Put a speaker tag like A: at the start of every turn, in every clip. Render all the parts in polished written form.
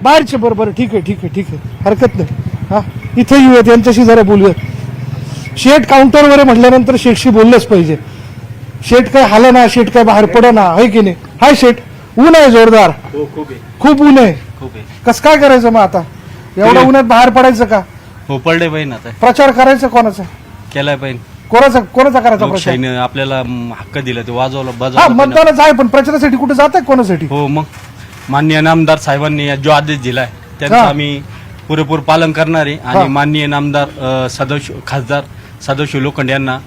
A: बाहेरचे बरोबर ठीक आहे हरकत नाही. हा इथे येऊयात यांच्याशी जरा बोलूयात. शेठ काउंटरवर म्हटल्यानंतर शेठशी बोललंच पाहिजे. शेठ काय हाल ना, शेठ काय बाहेर पड ना, आहे की नाही? हाय शेठ, ऊन आहे जोरदार, खूप ऊन आहे. कसं काय करायचं मग आता एवढ्या उन्हात बाहेर पडायचं का?
B: हो पडले पाहिजे. आता
A: प्रचार करायचा कोणाचा?
B: केलाय पाहिजे.
A: कोणाचा करायचा प्रचार?
B: लोकशाहीने आपल्याला हक्क दिला ते वाजवलं
A: हा
B: बजावलं.
A: मतदानच आहे, पण प्रचारासाठी कुठे जात आहे कोणासाठी?
B: हो मग माननीय नामदार साहेबांनी जो आदेश दिलाय त्यांचं
A: हा.
B: आम्ही पुरेपूर पालन करणार आहे
A: हा.
B: आणि माननीय नामदार खासदार सदाशिव लोखंडे यांना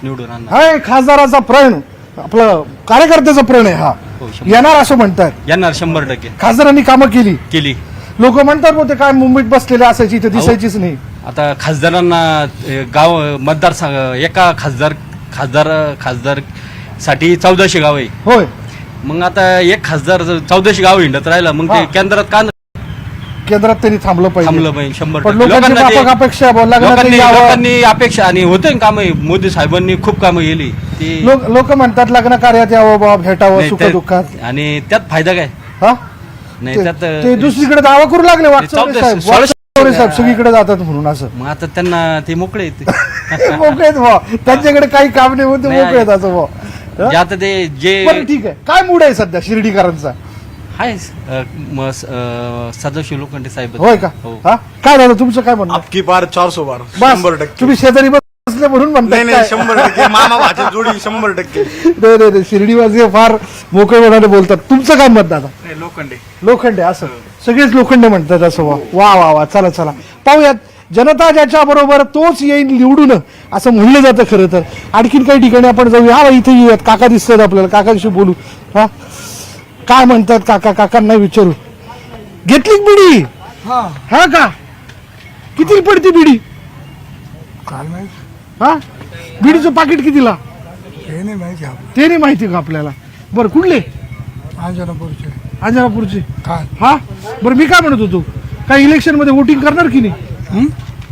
B: निवडून आणणार.
A: हाय खासदाराचा प्रण, आपलं कार्यकर्त्याचा प्रण आहे. हा
B: हो,
A: येणार असं म्हणतात.
B: येणार 100%.
A: खासदारांनी कामं केली. लोक म्हणतात होते काय मुंबईत बसलेले असायची, इथे दिसायचीच नाही.
B: आता खासदारांना गाव मतदार एका खासदार साठी 1400 गाव आहे.
A: होय,
B: मग आता एक खासदार 1400 गाव हिंडत राहिला मग
A: हा.
B: ते केंद्रात का
A: केंद्रात त्यांनी थांबलं
B: थांबलं
A: पाहिजे.
B: पाहिजे. 100%.
A: पण लोकांची माफक अपेक्षा
B: लोकांनी अपेक्षा आणि होते काम. मोदी साहेबांनी खूप कामं केली ती.
A: लोक म्हणतात लग्न कार्यात यावं बाबा, भेटावं
B: नाही,
A: सुख
B: त्या-
A: दुःखात.
B: आणि त्यात फायदा काय?
A: हा
B: नाही
A: ते
B: त्यात
A: दुसरीकडे दावा करू लागले
B: चौदा-
A: साहेब सगळीकडे जातात म्हणून असं.
B: मग आता त्यांना ते मोकळे आहेत.
A: मोकळेत भाऊ, त्यांच्याकडे काही काम नाही होते,
B: नाही,
A: मोकळेत असं भाऊ.
B: जे आता ते जे
A: बरं ठीक आहे, काय मूड आहे सध्या शिर्डीकरांचा?
B: आहे सदाशिव लोखंडे साहेब.
A: होय का?
B: हो.
A: हा काय झालं तुमचं, काय म्हणणं?
C: आपकी बार 400 बार
A: बस
C: 100%.
A: तुम्ही शेजारी बसले म्हणून म्हणताय
C: नाही
A: काय?
C: 100%. मामा भाच्या जोडी 100%.
A: नाही शिर्डीवासी फार मोकळेपणाने बोलतात. तुमचं काय मत दादा?
C: नाही लोखंडे.
A: लोखंडे असं सगळेच लोखंडे म्हणतात असं. वा चला पाहूयात. जनता ज्याच्या बरोबर तोच येईल निवडून असं म्हणलं जातं खरं तर. आणखीन काही ठिकाणी आपण जाऊया. हा इथे येऊयात, काका दिसतात आपल्याला, काकांशी बोलू. हा काय म्हणतात काकांना विचारू. घेतली का बिडी? हा का? किती पडते बिडी? हा बिडीचं पाकिट कितीला? ते नाही माहिती का आपल्याला? बरं कुठले? अंजनापूरचे. हा बरं मी काय म्हणत होतो, काय इलेक्शन मध्ये वोटिंग करणार की नाही?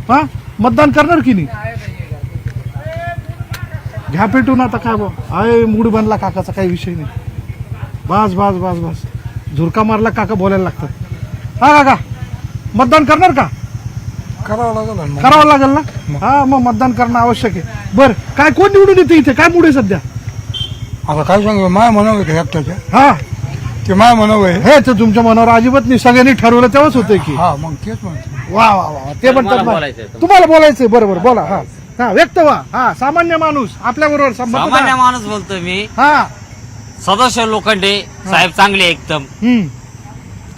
A: हा मतदान करणार की नाही? घ्या पेटून आता काय आहे मूड बनला काकाचा, काही विषय नाही. बस झुरका मारला काका बोलायला लागतात. हा काका मतदान करणार का? करावं लागेल ना. हा मग मतदान करणं आवश्यक आहे. बरं काय कोण निवडून येते इथे, काय मूड आहे सध्या?
D: आता काय सांगू, माय म्हणावं एकट्याच्या
A: हा
D: ते माय म्हणावं
A: हे तर तुमच्या मनावर अजिबात नाही, सगळ्यांनी ठरवलं तेव्हाच होतंय की.
D: हा मग तेच म्हणतो.
A: वा ते म्हणतात ना.
B: बोलायचंय.
A: तुम्हाला बोलायचंय, बरोबर बोला. हा व्यक्त व्हा. हा सामान्य माणूस आपल्या बरोबर
E: सामान्य माणूस बोलतोय मी.
A: हा
E: सदाशिव लोखंडे साहेब चांगले एकदम,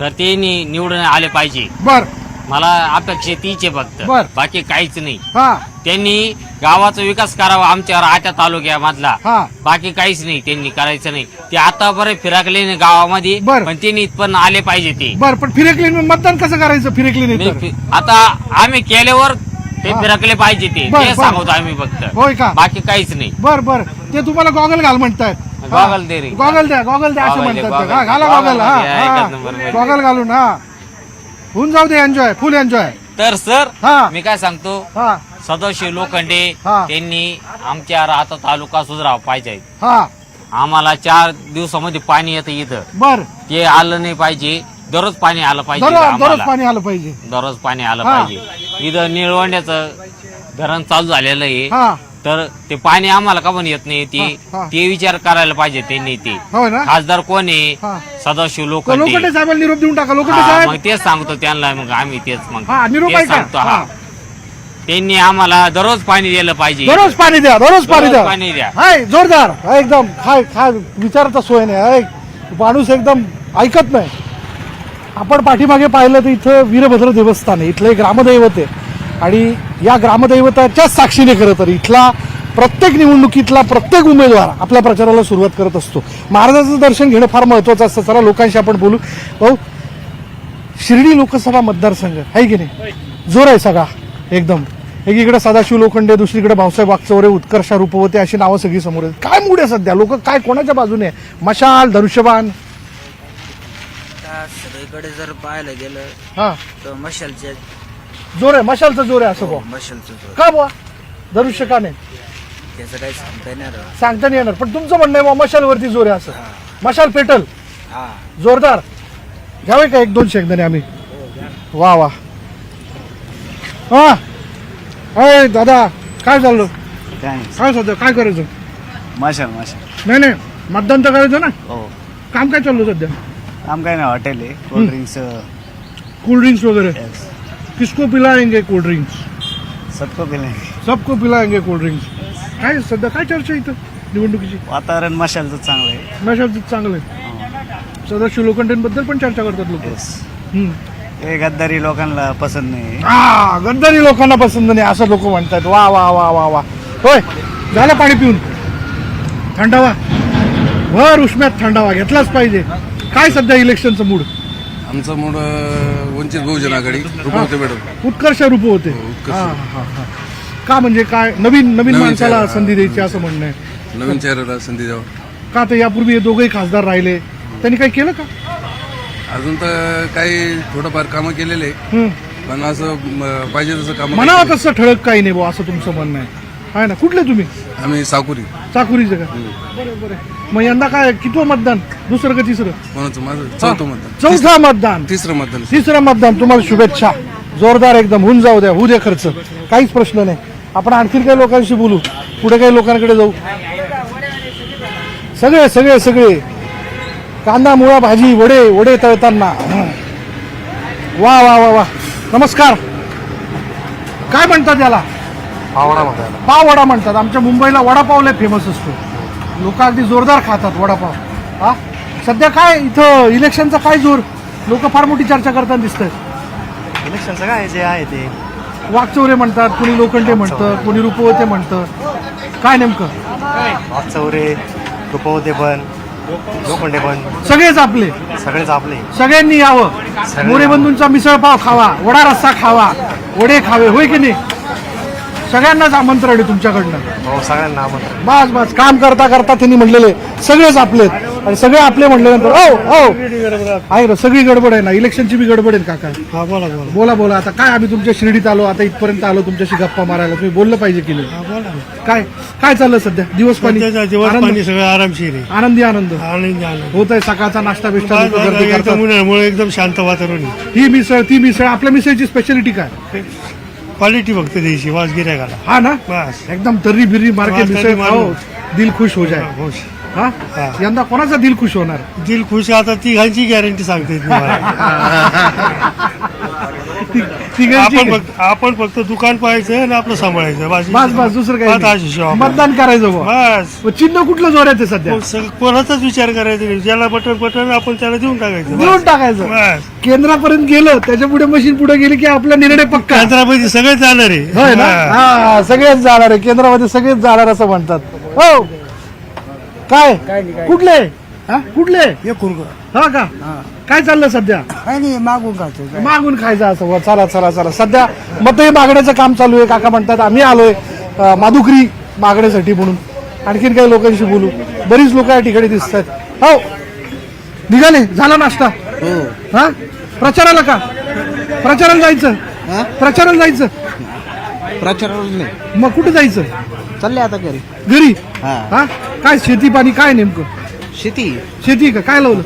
E: तर ते निवडून आले पाहिजे.
A: बर
E: मला अपेक्षा तीच आहे फक्त,
A: बर.
E: बाकी काहीच नाही.
A: हा
E: त्यांनी गावाचा विकास करावा आमच्या आट्या तालुक्यामधला,
A: हा
E: बाकी काहीच नाही त्यांनी करायचं नाही. ते आतापर्यंत फिरकले नाही गावामध्ये,
A: बर.
E: पण त्यांनी पण आले पाहिजे ते.
A: बर पण फिरकली मतदान कसं करायचं? फिरकली नाही तर?
E: आता आम्ही केल्यावर ते फिरकले पाहिजे ते
A: बर,
E: ते
A: बर.
E: सांगतो आम्ही फक्त,
A: होय का?
E: बाकी काहीच नाही.
A: बर ते तुम्हाला गॉगल घाल म्हणतायत.
E: गॉगल दे रे.
A: गॉगल द्या असं
E: गॉगल
A: म्हणतात.
E: गॉगल.
A: हा घाला
E: गॉगल
A: गॉगल.
E: घालून एकच नंबर मध्ये.
A: गॉगल घालून हा होऊन जाऊ दे. Enjoy, full enjoy.
E: तर सर
A: हा.
E: मी काय सांगतो,
A: हा
E: सदाशिव लोखंडे
A: हा.
E: त्यांनी आमच्या राहता तालुका सुधारावा पाहिजे.
A: हा
E: आम्हाला 4 दिवसामध्ये पाणी येतं इथं,
A: बर
E: ते आलं नाही पाहिजे. दररोज पाणी आलं पाहिजे
A: दररोज
E: आम्हाला.
A: पाणी आलं पाहिजे.
E: दररोज पाणी आलं
A: हा.
E: पाहिजे. इथं निळवंड्याचं धरण चालू झालेलं आहे,
A: हा
E: तर ते पाणी आम्हाला का पण येत नाही
A: हा.
E: ते विचार करायला पाहिजे त्यांनी. ते
A: होय ना.
E: खासदार कोण आहे?
A: हा.
E: सदाशिव
A: लोखंडे
E: लोखंडे.
A: साहेबांना निरोप देऊन टाका. लोखंडे
E: हा,
A: साहेब
E: मग तेच सांगतो त्यांना. मग आम्ही तेच मग
A: हा निरोप
E: तेच
A: आहे का?
E: सांगतो.
A: हा.
E: हा, त्यांनी आम्हाला दररोज पाणी दिलं पाहिजे.
A: दररोज पाणी द्या.
E: दररोज पाणी द्या.
A: हाय जोरदार. हाय, एकदम काय विचारता सोय नाही. हाय, माणूस एकदम ऐकत नाही. आपण पाठीमागे पाहिलं तर इथं वीरभद्र देवस्थान आहे, इथलं एक ग्रामदैवत आहे. आणि या ग्रामदैवताच्याच साक्षीने खरं तर इथला प्रत्येक निवडणुकीतला प्रत्येक उमेदवार आपल्या प्रचाराला सुरुवात करत असतो. महाराजांचं दर्शन घेणं फार महत्वाचं असतं. चला लोकांशी आपण बोलू. भाऊ, शिर्डी लोकसभा मतदारसंघ आहे की नाही, जोर आहे सगळा एकदम. एकीकडे सदाशिव लोखंडे, दुसरीकडे भाऊसाहेब वागचौरे, उत्कर्षा रूपवते अशी नावं सगळी समोर आहेत. काय मूड आहे सध्या? लोक काय कोणाच्या बाजूने? मशाल, धनुष्यबाण?
F: सगळीकडे जर पाहायला गेलं
A: हा
F: तर मशालचे
A: जोर आहे, मशालचा जोर आहे असं भाऊ.
F: मशालचं
A: का बुवा धनुष्य का नाही
F: त्याचं काही सांगता येणार.
A: सांगता नाही येणार, पण तुमचं म्हणणं आहे बुवा मशालवरती जोर आहे असं. मशाल पेटल
F: हा
A: जोरदार. घ्यावे का 1-2 शेंगदाणे आम्ही? वा वा. हा अय दादा काय चाललं? काय सध्या काय करायचं?
G: माशा
A: नाही नाही मतदान तर करायचं ना.
G: हो
A: काम काय चाललं सध्या?
G: काम काय नाही हॉटेल आहे कोल्ड ड्रिंक्स
A: कोल्ड ड्रिंक्स वगैरह किसको पिलाएंगे कोल्ड ड्रिंक्स?
G: सबको पिले
A: सबको पिलाएंगे कोल्ड ड्रिंक्स. काय सध्या काय चर्चा इथं निवडणुकीची?
G: वातावरण मशालचं चांगलं आहे.
A: मशाल चांगलं आहे. सदाशिव लोखंडेंबद्दल पण चर्चा करतात लोक.
G: हे गद्दारी लोकांना पसंत नाही.
A: हा गद्दारी लोकांना पसंत नाही असं लोक म्हणतात. वा वा वा वा वा. होय झालं पाणी पिऊन? थंडावा भर उष्म्यात थंडावा घेतलाच पाहिजे. काय सध्या इलेक्शनचं मूड?
H: आमचा मूड वंचित बहुजन आघाडी रुपवते मॅडम.
A: उत्कर्ष रूप होते. का म्हणजे काय नवीन नवीन माणसाला
H: चेहरा.
A: संधी द्यायची असं म्हणणं आहे.
H: नवीन चेहऱ्याला संधी द्यावं.
A: का तर यापूर्वी हे दोघेही खासदार राहिले त्यांनी काही केलं का?
H: अजून तर काही थोडंफार कामं केलेले पण असं पाहिजे तसं काम
A: म्हणावं तसं ठळक काही नाही बुवा असं तुमचं म्हणणं आहे ना. कुठले तुम्ही?
H: आम्ही साकुरी
A: चाकुरीचं का? बरोबर. मग यंदा काय कितवं मतदान? दुसरं का तिसरं?
H: कोणाचं माझं चौथं मतदान.
A: चौथा मतदान.
H: तिसरं
A: मतदान. तुम्हाला शुभेच्छा. जोरदार एकदम होऊन जाऊ द्या. होऊ द्या खर्च. काहीच प्रश्न नाही. आपण आणखी काही लोकांशी बोलू. पुढे काही लोकांकडे जाऊ. सगळे सगळे सगळे कांदा मुळा भाजी वडे वडे तळताना. वा वा वा वा. नमस्कार. काय म्हणतात याला? पाववडा म्हणतात. आमच्या मुंबईला वडापाव लय फेमस असतो. लोक अगदी जोरदार खातात वडापाव. हा सध्या काय इथं इलेक्शनचा काय जोर? लोक फार मोठी चर्चा करताना दिसतात.
G: इलेक्शनचं काय जे आहे ते
A: वाकचौरे म्हणतात, कोणी लोखंडे म्हणतं, कोणी रुपवते म्हणतं. काय नेमकं?
G: वाकचौरे रुपवते पण लोखंडे पण
A: सगळेच आपले.
G: सगळेच आपले.
A: सगळ्यांनी यावं. मोरे बंधूंचा मिसळपाव खावा, वडा रस्सा खावा, वडे खावे. होय की नाही? सगळ्यांनाच आमंत्रण आहे तुमच्याकडनं.
G: हो सगळ्यांना आमंत्रण.
A: बस बस. काम करता करता त्यांनी म्हणलेले सगळेच आपले आणि सगळे आपले म्हणल्यानंतर आहे ना सगळी गडबड आहे ना. इलेक्शनची बी गडबड आहे काका.
D: बोला
A: बोला बोला. आता काय आम्ही तुमच्या शिर्डीत आलो, आता इथपर्यंत आलो तुमच्याशी गप्पा मारायला. तुम्ही बोललं पाहिजे की नाही? काय काय चाललं सध्या? दिवस पाणी आनंद?
D: सगळं आरामशीर आहे.
A: आनंदी आनंद
D: आनंदी आनंद.
A: होत आहे. सकाळचा नाश्ता बिष्टा लोकं गर्दी करतात.
D: उन्हाळ्यामुळे एकदम शांत वातावरण आहे.
A: ही मिसळ ती मिसळ. आपल्या मिसळची स्पेशालिटी काय?
D: क्वालिटी फक्त द्यायची वास गिऱ्हाईकाला.
A: हा ना
D: बस.
A: एकदम तर्री बिर्री मार्केट
D: वास
A: मिसळ
D: तर्री
A: खाओ,
D: मारून.
A: दिल खुश हो जाए.
D: खुश.
A: हा
D: हा.
A: यंदा कोणाचा दिल खुश होणार?
D: दिल खुश आहे. आता तिघांची गॅरंटी सांगते आपण फक्त दुकान पाहायचं आणि आपलं सांभाळायचं
A: बस बस. दुसरं
D: बस
A: काही
D: अशी सेवा.
A: मतदान करायचं बुवा.
D: बस
A: चिन्ह कुठलं जोरात आहे सध्या?
D: कोणाचाच विचार करायचा नाही. ज्याला बटन आपण त्याला देऊन टाकायचं.
A: देऊन टाकायचं.
D: बस.
A: केंद्रापर्यंत गेलं त्याच्या पुढे मशीन पुढे गेली की आपला निर्णय पक्का.
D: केंद्रामध्ये सगळे जाणार आहे.
A: होय ना? हा सगळेच जाणार आहे. केंद्रामध्ये सगळेच जाणार असं म्हणतात. हो काय कुठले? हा कुठले? हा का? काय चाललं सध्या?
D: काय नाही मागून खायचं.
A: मागून खायचं असं बुवा. चला चला चला. सध्या मतही मागण्याचं काम चालू आहे. काका म्हणतात आम्ही आलोय माधुकरी मागण्यासाठी म्हणून. आणखीन काही लोकांशी बोलू. बरीच लोक या ठिकाणी दिसत आहेत. हो निघाले? झाला नाश्ता? हा प्रचाराला का? प्रचाराला जायचं? प्रचाराला जायचं?
F: प्रचाराला नाही
A: मग कुठे जायचं?
F: चालले आता घरी.
A: घरी?
F: हा.
A: हा काय शेती पाणी काय नेमकं?
F: शेती
A: शेती का? काय लावलं?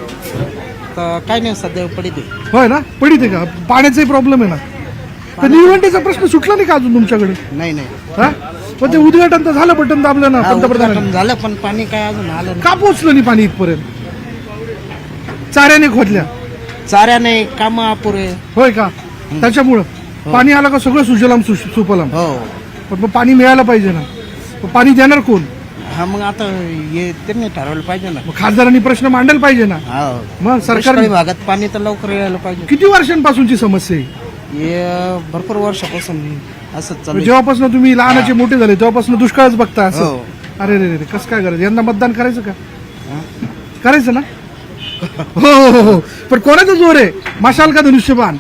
F: तर काय नाही सध्या पडित
A: होय ना पडित आहे का? पाण्याचाही प्रॉब्लेम आहे ना. तर निवडणुकीचा प्रश्न सुटला नाही का अजून तुमच्याकडे?
F: नाही नाही
A: हा पण ते उद्घाटन तर झालं. बटन दाबलं ना
F: हा,
A: पंतप्रधान.
F: उद्घाटन झालं पण पाणी काय अजून आलं नाही.
A: का पोचलं नाही पाणी इथपर्यंत? चाऱ्याने खोदल्या?
F: चाऱ्याने काम अपुरे.
A: होय का? त्याच्यामुळं पाणी आलं का सगळं सुजलाम सुफलाम.
F: हो
A: पण मग पाणी मिळायला पाहिजे ना. मग पाणी देणार कोण?
F: हा मग आता हे त्यांनी ठरवलं पाहिजे ना.
A: मग खासदारांनी प्रश्न मांडायला पाहिजे ना.
F: हो
A: मग सरकार
F: दुष्काळी भागात पाणी तर लवकर यायला पाहिजे.
A: किती वर्षांपासूनची समस्या आहे?
F: हे भरपूर वर्षापासून असंच चालू आहे.
A: जेव्हापासून तुम्ही लहानाचे मोठे झाले तेव्हापासून दुष्काळच बघता असं?
F: हो.
A: अरे रे रे कसं काय करायचं? यंदा मतदान करायचं का? करायचं ना? हो हो हो. पण कोणाचा जोर आहे? मशाल का धनुष्यबाण?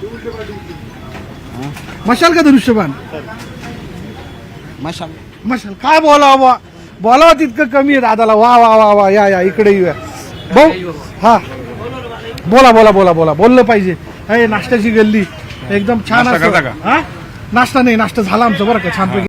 A: मशाल का धनुष्यबाण?
F: मशाल.
A: मशाल. काय बोलावं बोलावं तितकं कमी आहे दादाला. वा वा वा वा. या या इकडे येऊया भाऊ. हा बोला बोला बोला बोला. बोललं पाहिजे. हे नाश्त्याची गल्ली एकदम छान असं. हा नाश्ता नाही नाश्ता झाला आमचं बरं का छानपैकी.